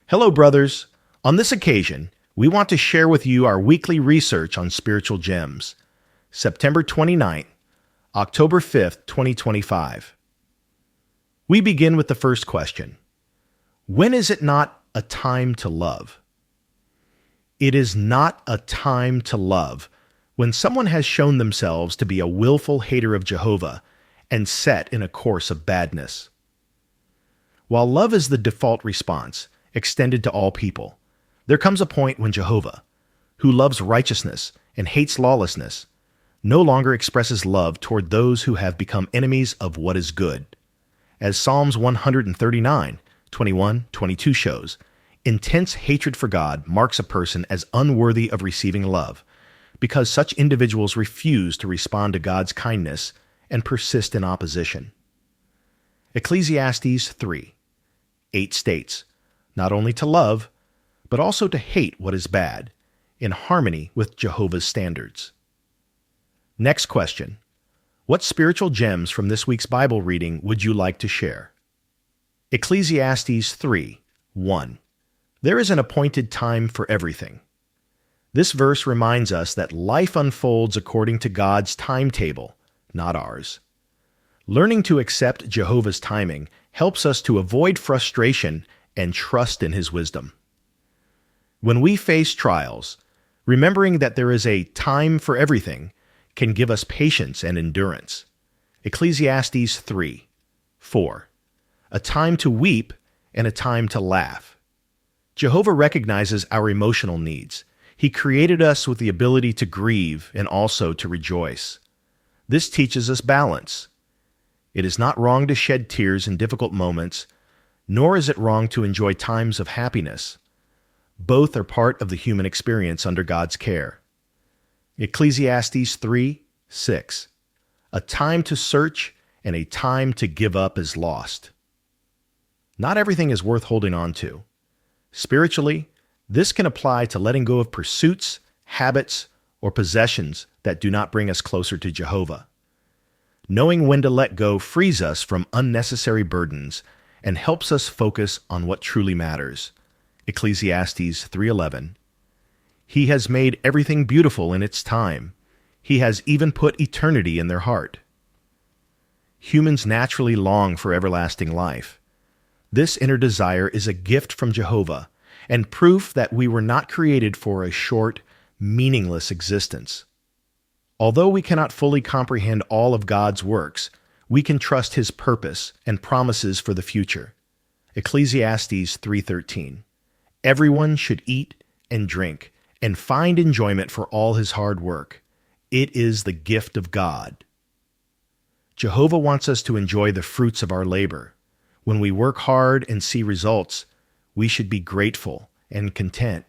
Hello, brothers. On this occasion, we want to share with you our weekly research on spiritual gems. September 29th, October 5th, 2025. We begin with the first question. When is it not a time to love? It is not a time to love when someone has shown themselves to be a willful hater of Jehovah and set in a course of badness. While love is the default response, extended to all people, there comes a point when Jehovah, who loves righteousness and hates lawlessness, no longer expresses love toward those who have become enemies of what is good. As Psalms 139, 21, 22 shows, intense hatred for God marks a person as unworthy of receiving love, because such individuals refuse to respond to God's kindness and persist in opposition. Ecclesiastes 3:8 states, not only to love, but also to hate what is bad, in harmony with Jehovah's standards. Next question. What spiritual gems from this week's Bible reading would you like to share? Ecclesiastes 3:1. There is an appointed time for everything. This verse reminds us that life unfolds according to God's timetable, not ours. Learning to accept Jehovah's timing helps us to avoid frustration and trust in His wisdom. When we face trials, remembering that there is a time for everything can give us patience and endurance. Ecclesiastes 3:4. A time to weep and a time to laugh. Jehovah recognizes our emotional needs. He created us with the ability to grieve and also to rejoice. This teaches us balance. It is not wrong to shed tears in difficult moments, nor is it wrong to enjoy times of happiness. Both are part of the human experience under God's care. Ecclesiastes 3:6. A time to search and a time to give up is lost. Not everything is worth holding on to. Spiritually, this can apply to letting go of pursuits, habits, or possessions that do not bring us closer to Jehovah. Knowing when to let go frees us from unnecessary burdens and helps us focus on what truly matters. Ecclesiastes 3:11. He has made everything beautiful in its time. He has even put eternity in their heart. Humans naturally long for everlasting life. This inner desire is a gift from Jehovah and proof that we were not created for a short, meaningless existence. Although we cannot fully comprehend all of God's works, we can trust His purpose and promises for the future. Ecclesiastes 3:13. Everyone should eat and drink and find enjoyment for all his hard work. It is the gift of God. Jehovah wants us to enjoy the fruits of our labor. When we work hard and see results, we should be grateful and content.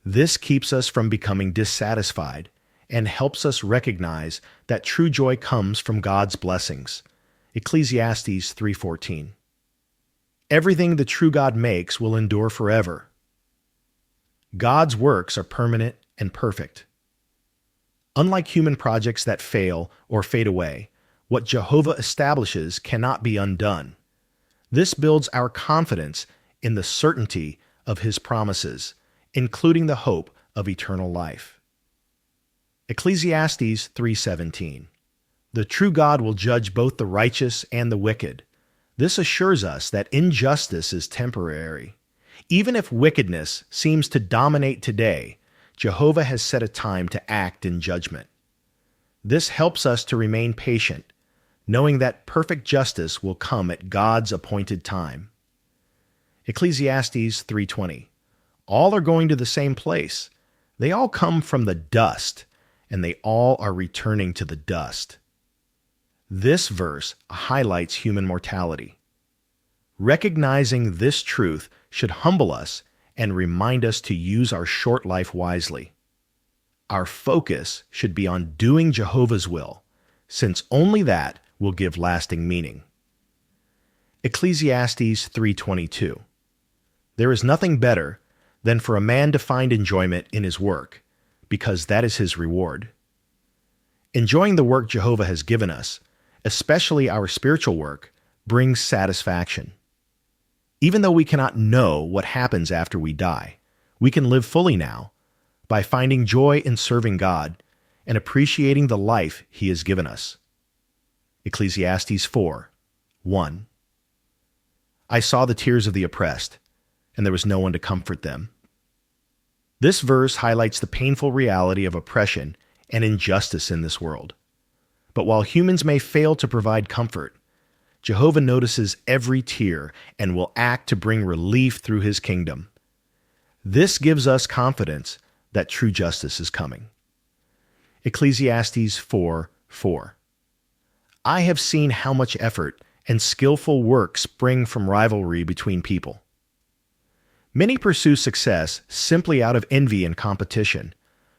This keeps us from becoming dissatisfied and helps us recognize that true joy comes from God's blessings. Ecclesiastes 3:14. Everything the true God makes will endure forever. God's works are permanent and perfect. Unlike human projects that fail or fade away, what Jehovah establishes cannot be undone. This builds our confidence in the certainty of His promises, including the hope of eternal life. Ecclesiastes 3:17. The true God will judge both the righteous and the wicked. This assures us that injustice is temporary. Even if wickedness seems to dominate today, Jehovah has set a time to act in judgment. This helps us to remain patient, knowing that perfect justice will come at God's appointed time. Ecclesiastes 3:20. All are going to the same place. They all come from the dust, and they all are returning to the dust. This verse highlights human mortality. Recognizing this truth should humble us and remind us to use our short life wisely. Our focus should be on doing Jehovah's will, since only that will give lasting meaning. Ecclesiastes 3:22. There is nothing better than for a man to find enjoyment in his work, because that is his reward. Enjoying the work Jehovah has given us, especially our spiritual work, brings satisfaction. Even though we cannot know what happens after we die, we can live fully now by finding joy in serving God and appreciating the life He has given us. Ecclesiastes 4:1. I saw the tears of the oppressed, and there was no one to comfort them. This verse highlights the painful reality of oppression and injustice in this world. But while humans may fail to provide comfort, Jehovah notices every tear and will act to bring relief through His kingdom. This gives us confidence that true justice is coming. Ecclesiastes 4:4. I have seen how much effort and skillful work spring from rivalry between people. Many pursue success simply out of envy and competition,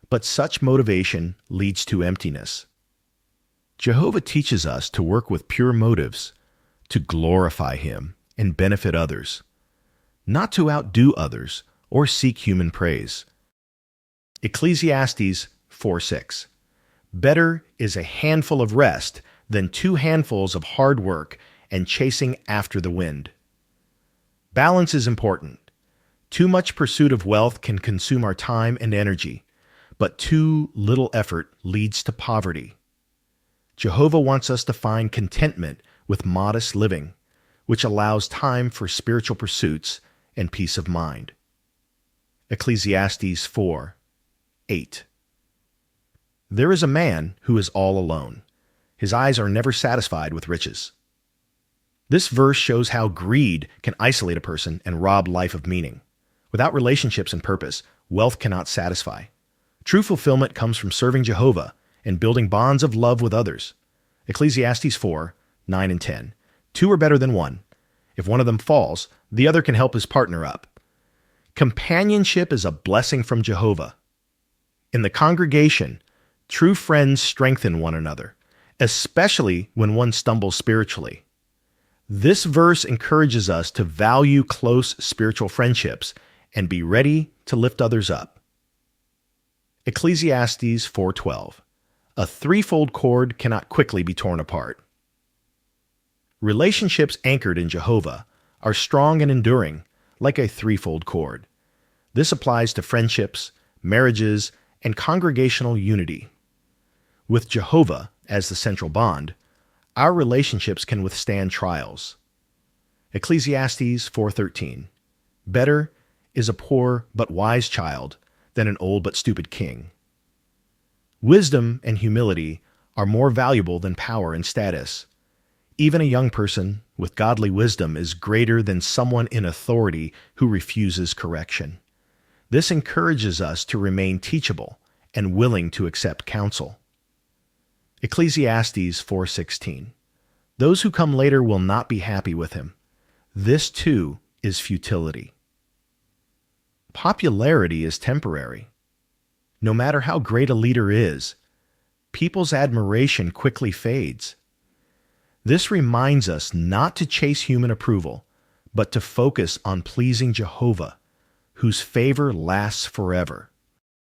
but such motivation leads to emptiness. Jehovah teaches us to work with pure motives, to glorify Him and benefit others, not to outdo others or seek human praise. Ecclesiastes 4:6. Better is a handful of rest than 2 handfuls of hard work and chasing after the wind. Balance is important. Too much pursuit of wealth can consume our time and energy, but too little effort leads to poverty. Jehovah wants us to find contentment with modest living, which allows time for spiritual pursuits and peace of mind. Ecclesiastes 4:8. There is a man who is all alone. His eyes are never satisfied with riches. This verse shows how greed can isolate a person and rob life of meaning. Without relationships and purpose, wealth cannot satisfy. True fulfillment comes from serving Jehovah and building bonds of love with others. Ecclesiastes 4:9 and 10. 2 are better than 1. If one of them falls, the other can help his partner up. Companionship is a blessing from Jehovah. In the congregation, true friends strengthen one another, especially when one stumbles spiritually. This verse encourages us to value close spiritual friendships and be ready to lift others up. Ecclesiastes 4:12. A threefold cord cannot quickly be torn apart. Relationships anchored in Jehovah are strong and enduring, like a threefold cord. This applies to friendships, marriages, and congregational unity. With Jehovah as the central bond, our relationships can withstand trials. Ecclesiastes 4:13. Better is a poor but wise child than an old but stupid king. Wisdom and humility are more valuable than power and status. Even a young person with godly wisdom is greater than someone in authority who refuses correction. This encourages us to remain teachable and willing to accept counsel. Ecclesiastes 4:16. Those who come later will not be happy with him. This too is futility. Popularity is temporary. No matter how great a leader is, people's admiration quickly fades. This reminds us not to chase human approval, but to focus on pleasing Jehovah, whose favor lasts forever.